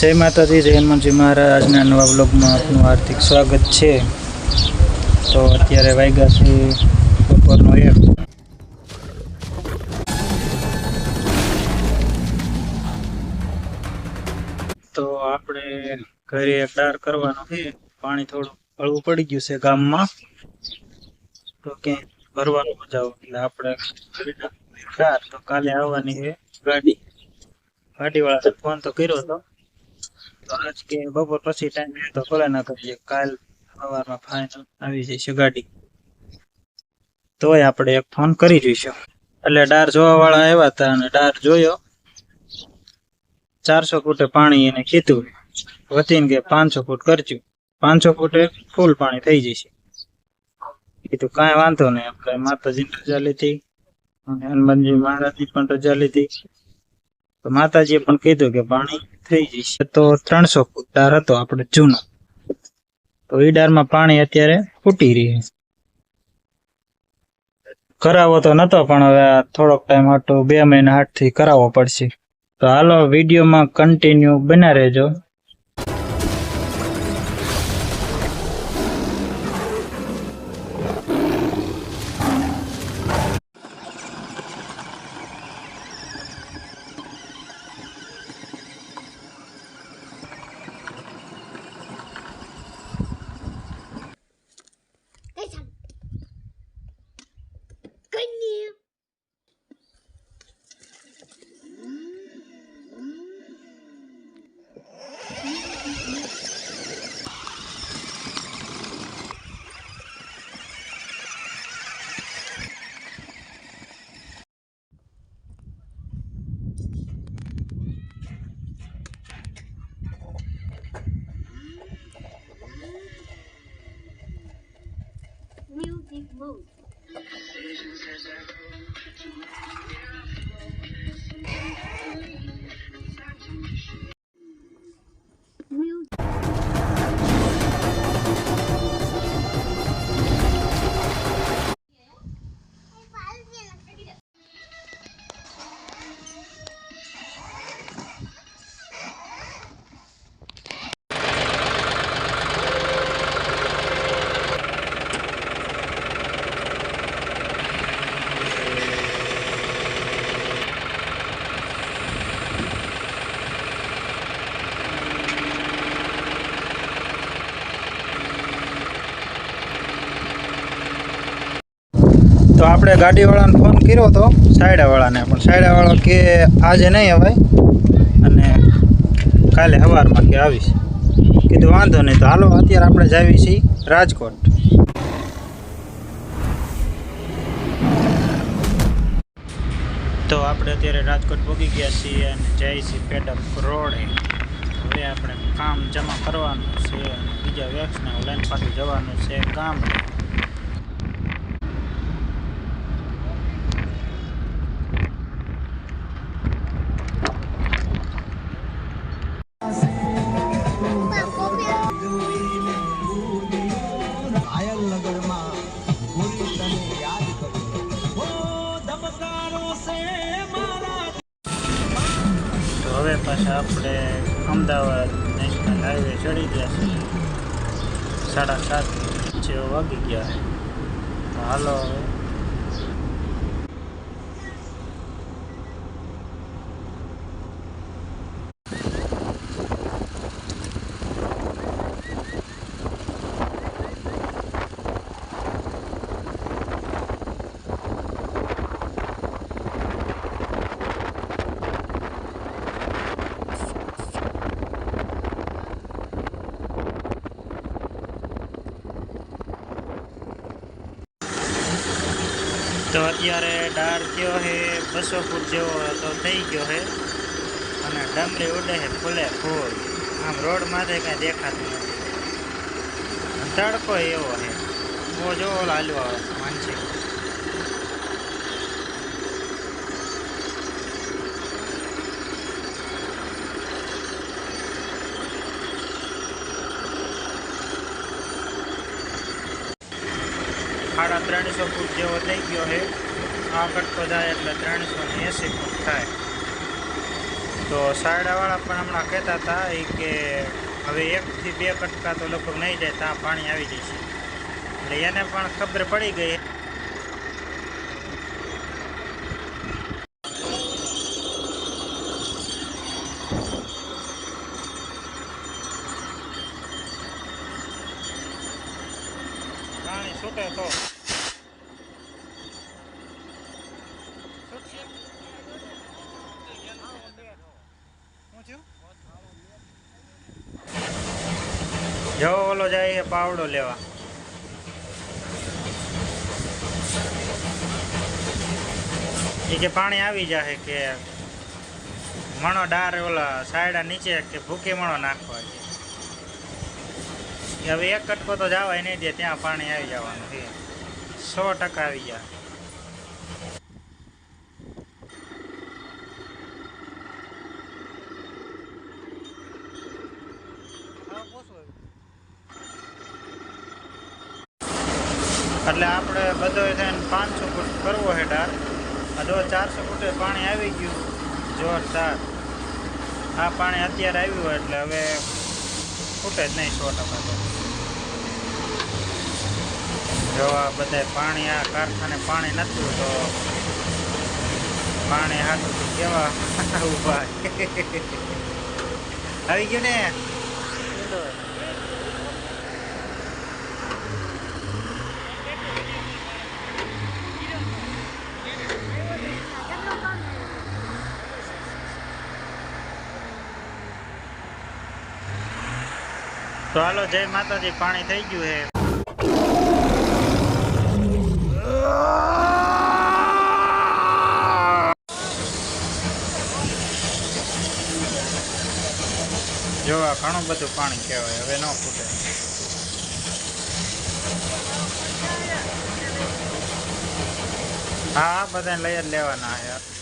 जय माताजी, जय हनुमानजी महाराज। આજના નવા બ્લોગમાં આપનું હાર્દિક સ્વાગત છે। તો અત્યારે વાગ્યા છે બપોરનો 1। તો આપણે ઘરે ડાર કરવાનો છે। પાણી થોડું હળવું પડી ગયું છે ગામમાં, તો કે ભરવાનું મજા આવે એટલે આપણે ડાર તો કાલે આવવાની છે ગાડીવાળાને ફોન તો કર્યો હતો। તો આજ કે બપોર પછી ટાઈમ તો ભલે ના કરીએ, કાલ સવારમાં ફાઇનલ આવી જશે ગાડી, તોય આપણે એક ફોન કરી જોઈશું। એટલે ડાર જોવા વાળા આવ્યા હતા અને ડાર જોયો। 400 ફૂટે પાણી એને કીધું, વધીને કે 500 ફૂટ કરજો, 500 ફૂટે ફૂલ પાણી થઈ જશે। કીધું કાંઈ વાંધો નહીં। આપણે માતાજીની રજા લીધી અને હનુમાનજી મહારાજની પણ રજા લીધી, તો માતાજીએ પણ કીધું કે પાણી થઈ જશે। તો 300 ફૂટ ડાર હતો આપણે જૂનો, તો એ ડારમાં પાણી અત્યારે ફૂટી રહી। કરાવો તો નતો, પણ હવે થોડોક ટાઈમ હાટો 2 મહિના હાટથી કરાવવો પડશે। તો હાલો વિડીયોમાં કન્ટિન્યુ બના રહેજો। Music mode. તો આપણે ગાડીવાળાને ફોન કર્યો હતો, સાયડાવાળાને, પણ સાયડાવાળો કે આજે નહીં અવાય અને કાલે સવારમાં કે આવીશ। કીધું વાંધો નહીં। તો હાલો અત્યારે આપણે જાવી છીએ રાજકોટ। તો આપણે અત્યારે રાજકોટ પહોંચી ગયા છીએ અને જઈએ છીએ પેડક રોડે। હવે આપણે કામ જમા કરવાનું છે અને બીજા વેક્સને લઈને પાછું જવાનું છે ગામડે। હવે પાછા આપણે અમદાવાદ નેશનલ હાઈવે ચડી ગયા છીએ। 7:30 જેવો વાગી ગયા છે। તો હાલો હવે તો અત્યારે ડાર થયો છે 200 ફૂટ જેવો તો થઈ ગયો છે અને ડમરી ઉડે છે ફૂલે ફૂલ। આમ રોડ માથે કાંઈ દેખાતું નથી, તડકો એવો છે બહુ જોવો હાલવા આવે માનસી। साढ़ा 300 फूट जेवो थई गयो है। आ कटको जाए एटले 380 फूट थाय। તો સાયડાવાળા પણ હમણાં કહેતા હતા કે હવે 1 થી 2 કટકા તો લગભગ નહીં જાય ત્યાં પાણી આવી જશે. એટલે એને પણ ખબર પડી ગઈ. પાણી છૂટે તો જો ઓલો જાય છે પાવડો લેવા. એ કે પાણી આવી જાય કે મણો ડાર ઓલા સાયડા નીચે કે ભૂકી મણો નાખવા છે. હવે 1 કટકો તો જવાય નહીં દે, ત્યાં પાણી આવી જવાનું છે. 100% આવી જાય. એટલે આપણે બધો થઈને 500 ફૂટ કરવો છે ડાર. આ જો 400 ફૂટે પાણી આવી ગયું જોરદાર. આ પાણી અત્યારે આવ્યું હોય એટલે હવે ફૂટે જ નહીં 100%. તો જો આ બધા પાણી આ કારખાને પાણી નતું તો પાણી હાથું કેવા ઉભા આવી ગયું ને. તો હાલો, જય માતાજી. પાણી થઈ ગયું છે. જો આ ઘણું બધું પાણી કહેવાય, હવે ન ફૂટે. હા, બધાને લઈ જ લેવાના છે.